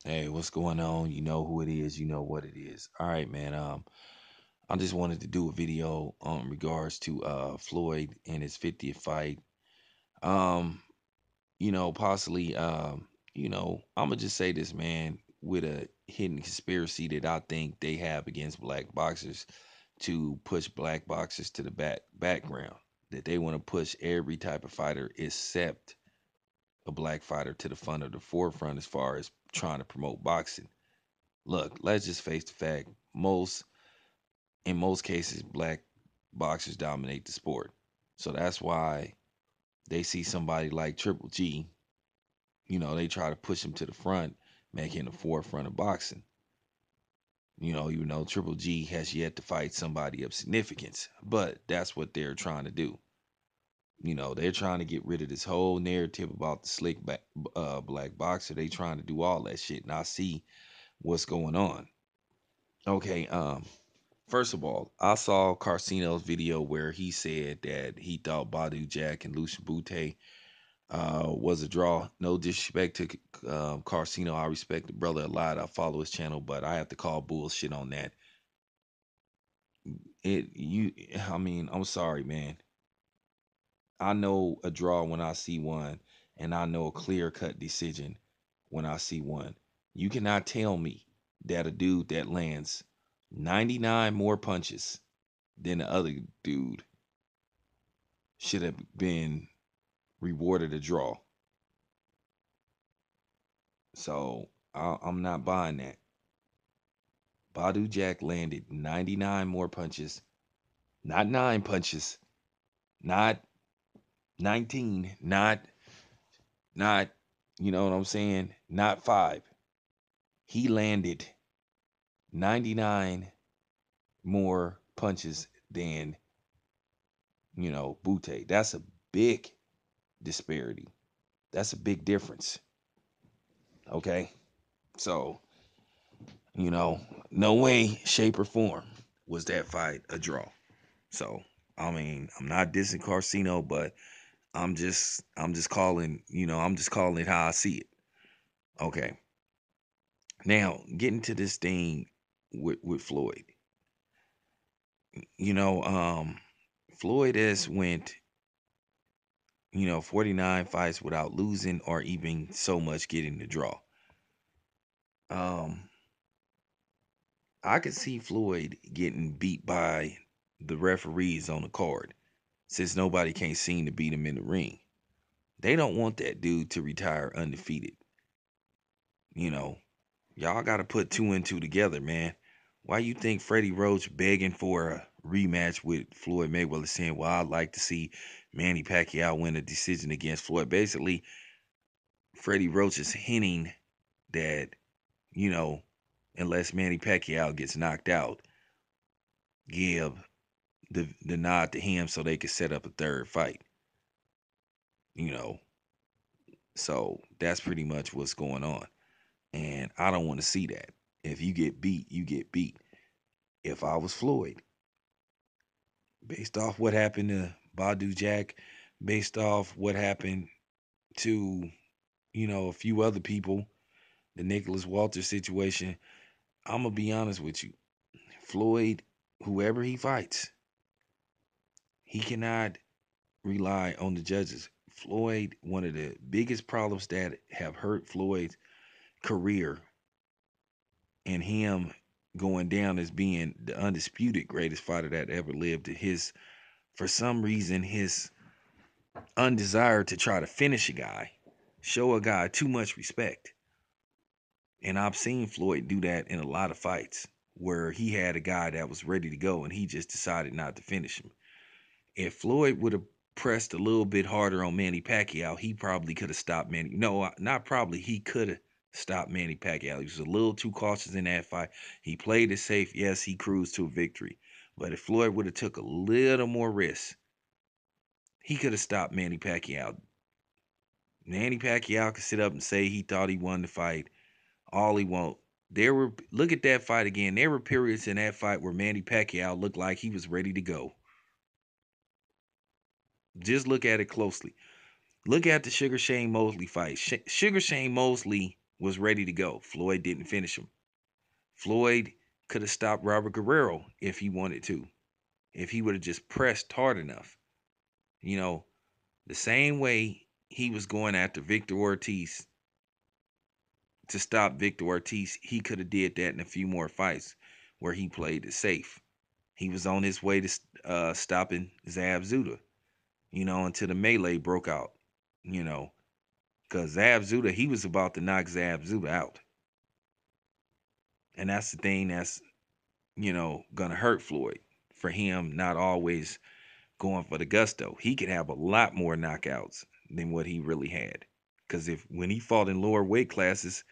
Hey, what's going on? You know who it is, you know what it is. All right, man. I just wanted to do a video regards to Floyd and his 50th fight. Um, possibly I'm gonna just say this, man, with a hidden conspiracy that I think they have against black boxers to push black boxers to the background. That they want to push every type of fighter except a black fighter to the front of the forefront as far as trying to promote boxing. Look, let's just face the fact. In most cases, black boxers dominate the sport. So that's why they see somebody like Triple G, they try to push him to the front, make him the forefront of boxing. Even though Triple G has yet to fight somebody of significance, but that's what they're trying to do. They're trying to get rid of this whole narrative about the black boxer. They trying to do all that shit, and I see what's going on. Okay, first of all, I saw Carcino's video where he said that he thought Badu Jack and Lucian Bute was a draw. No disrespect to Carcino. I respect the brother a lot. I follow his channel, but I have to call bullshit on that. I'm sorry, man. I know a draw when I see one, and I know a clear cut decision when I see one. You cannot tell me that a dude that lands 99 more punches than the other dude should have been rewarded a draw. So I'm not buying that. Badu Jack landed 99 more punches, not nine punches, not 19, not, you know what I'm saying? Not five. He landed 99 more punches than, Butte. That's a big disparity. That's a big difference. Okay. So, you know, no way, shape, or form was that fight a draw. So, I'm not dissing Carcino, but I'm just calling, I'm just calling it how I see it. Okay. Now, getting to this thing with Floyd. You know, um, Floyd has went, 49 fights without losing or even so much getting the draw. Um, I could see Floyd getting beat by the referees on the card since nobody can't seem to beat him in the ring. They don't want that dude to retire undefeated. You know, y'all got to put two and two together, man. Why you think Freddie Roach begging for a rematch with Floyd Mayweather saying, well, I'd like to see Manny Pacquiao win a decision against Floyd? Basically, Freddie Roach is hinting that, you know, unless Manny Pacquiao gets knocked out, give the nod to him so they could set up a third fight, you know. So that's pretty much what's going on. And I don't want to see that. If you get beat, you get beat. If I was Floyd, based off what happened to Badu Jack, based off what happened to, a few other people, the Nicholas Walter situation, I'm going to be honest with you. Floyd, whoever he fights, he cannot rely on the judges. Floyd, one of the biggest problems that have hurt Floyd's career and him going down as being the undisputed greatest fighter that ever lived, his, for some reason, his undesire to try to finish a guy, show a guy too much respect. And I've seen Floyd do that in a lot of fights where he had a guy that was ready to go and he just decided not to finish him. If Floyd would have pressed a little bit harder on Manny Pacquiao, he probably could have stopped Manny. No, not probably. He could have stopped Manny Pacquiao. He was a little too cautious in that fight. He played it safe. Yes, he cruised to a victory. But if Floyd would have took a little more risk, he could have stopped Manny Pacquiao. Manny Pacquiao could sit up and say he thought he won the fight. All he want. Look at that fight again. There were periods in that fight where Manny Pacquiao looked like he was ready to go. Just look at it closely. Look at the Sugar Shane Mosley fight. Sugar Shane Mosley was ready to go. Floyd didn't finish him. Floyd could have stopped Robert Guerrero if he wanted to, if he would have just pressed hard enough. You know, the same way he was going after Victor Ortiz to stop Victor Ortiz, he could have did that in a few more fights where he played it safe. He was on his way to stopping Zab Zuda, until the melee broke out, you know, because Zab Zuda, he was about to knock Zab Zuda out. And that's the thing that's, gonna hurt Floyd for him not always going for the gusto. He could have a lot more knockouts than what he really had. Because if when he fought in lower weight classes,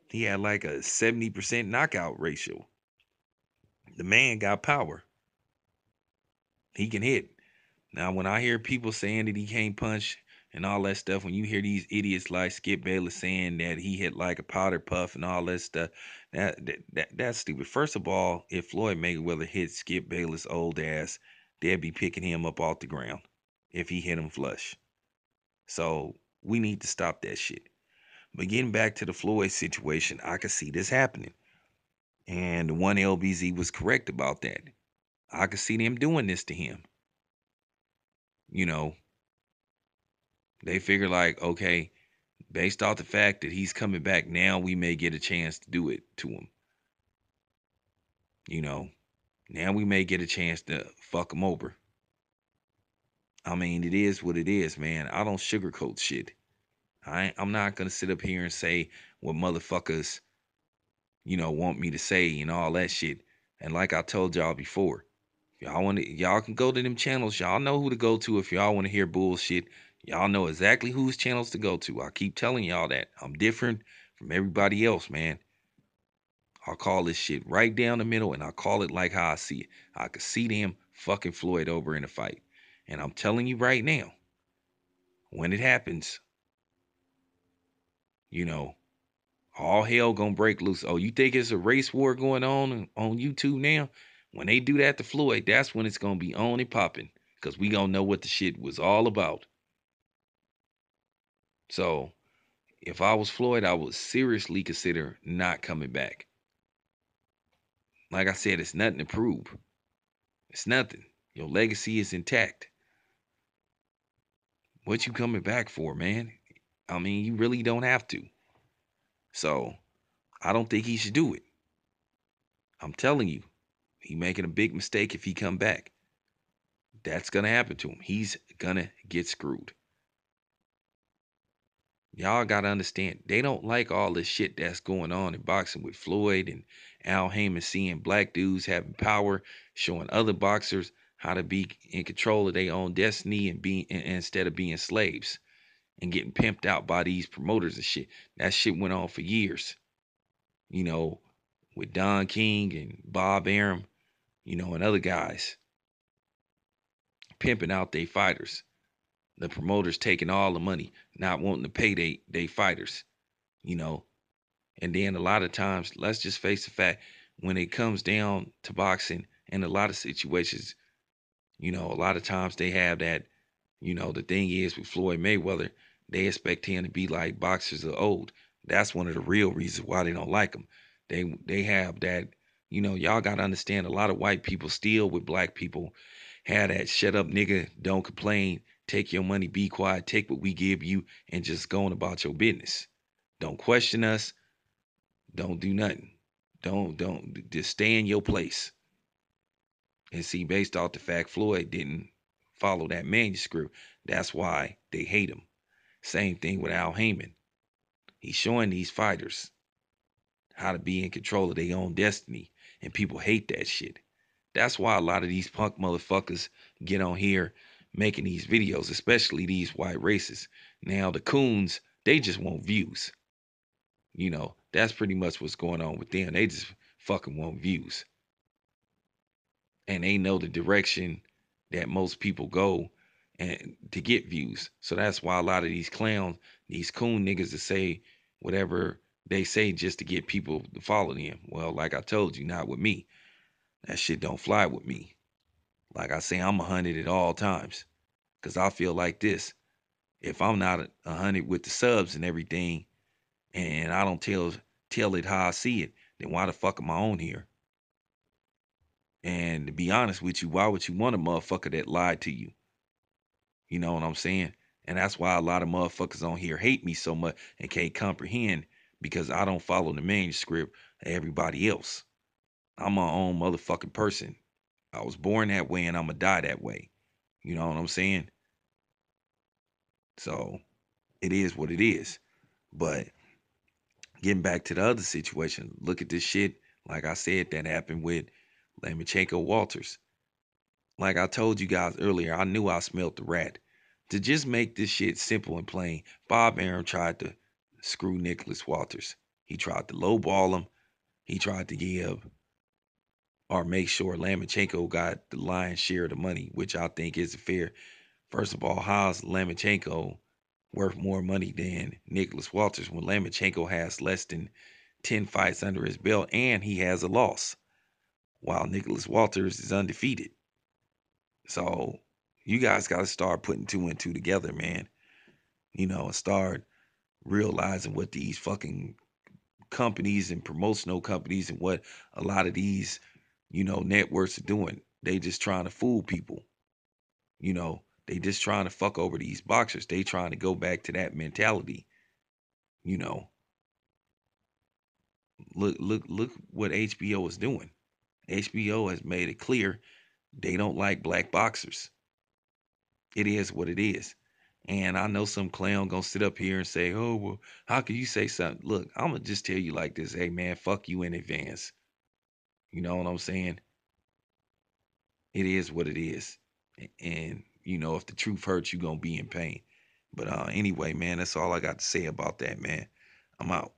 he had like a 70% knockout ratio. The man got power. He can hit. Now, when I hear people saying that he can't punch and all that stuff, when you hear these idiots like Skip Bayless saying that he hit like a powder puff and all that stuff, that's stupid. First of all, if Floyd Mayweather hit Skip Bayless' old ass, they'd be picking him up off the ground if he hit him flush. So we need to stop that shit. But getting back to the Floyd situation, I could see this happening. And the one LBZ was correct about that. I could see them doing this to him. You know, they figure like, okay, based off the fact that he's coming back now, we may get a chance to do it to him. You know, now we may get a chance to fuck him over. I mean, it is what it is, man. I don't sugarcoat shit. I'm not gonna sit up here and say what motherfuckers, want me to say and all that shit. And like I told y'all before, y'all can go to them channels. Y'all know who to go to if y'all want to hear bullshit. Y'all know exactly whose channels to go to. I keep telling y'all that. I'm different from everybody else, man. I'll call this shit right down the middle and I'll call it like how I see it. I could see them fucking Floyd over in a fight. And I'm telling you right now, when it happens, you know, all hell gonna break loose. Oh, you think it's a race war going on YouTube now? When they do that to Floyd, that's when it's gonna be on and popping. Cause we gonna know what the shit was all about. So if I was Floyd, I would seriously consider not coming back. Like I said, it's nothing to prove. It's nothing. Your legacy is intact. What you coming back for, man? I mean, you really don't have to. So I don't think he should do it. I'm telling you, he making a big mistake if he come back. That's gonna happen to him. He's gonna get screwed. Y'all gotta understand, they don't like all this shit that's going on in boxing with Floyd and Al Heyman seeing black dudes having power, showing other boxers how to be in control of their own destiny and instead of being slaves and getting pimped out by these promoters and shit. That shit went on for years. You know, with Don King and Bob Arum, and other guys pimping out their fighters. The promoters taking all the money, not wanting to pay they fighters, you know. And then a lot of times, let's just face the fact, when it comes down to boxing, in a lot of situations, a lot of times they have that, the thing is with Floyd Mayweather, they expect him to be like boxers of old. That's one of the real reasons why they don't like him. They have that, y'all gotta understand a lot of white people still with black people have that shut up nigga, don't complain, take your money, be quiet, take what we give you, and just go on about your business. Don't question us, don't do nothing. Don't just stay in your place. And see, based off the fact Floyd didn't follow that manuscript, that's why they hate him. Same thing with Al Heyman. He's showing these fighters how to be in control of their own destiny, and people hate that shit. That's why a lot of these punk motherfuckers get on here making these videos, especially these white racists. Now the coons, they just want views. That's pretty much what's going on with them. They just fucking want views. And they know the direction that most people go and to get views. So that's why a lot of these clowns, these coon niggas that say whatever they say just to get people to follow them. Well, like I told you, not with me. That shit don't fly with me. Like I say, I'm 100 at all times. Cause I feel like this. If I'm not 100 with the subs and everything, and I don't tell it how I see it, then why the fuck am I on here? And to be honest with you, why would you want a motherfucker that lied to you? You know what I'm saying? And that's why a lot of motherfuckers on here hate me so much and can't comprehend, because I don't follow the manuscript of everybody else. I'm my own motherfucking person. I was born that way and I'm gonna die that way. You know what I'm saying? So it is what it is. But getting back to the other situation, look at this shit. Like I said, that happened with Lemachenko Walters. Like I told you guys earlier, I knew I smelt the rat. To just make this shit simple and plain, Bob Arum tried to screw Nicholas Walters. He tried to lowball him. He tried to give or make sure Lemachenko got the lion's share of the money, which I think is fair. First of all, how's Lemachenko worth more money than Nicholas Walters when Lemachenko has less than 10 fights under his belt and he has a loss, while Nicholas Walters is undefeated? So you guys got to start putting two and two together, man. And start realizing what these fucking companies and promotional companies and what a lot of these, networks are doing. They just trying to fool people. They just trying to fuck over these boxers. They trying to go back to that mentality. You know, look what HBO is doing. HBO has made it clear they don't like black boxers. It is what it is. And I know some clown gonna sit up here and say, "Oh well, how can you say something?" Look, I'm gonna just tell you like this. Hey man, fuck you in advance. You know what I'm saying? It is what it is. And if the truth hurts, you gonna be in pain. But anyway, man, that's all I got to say about that, man. I'm out.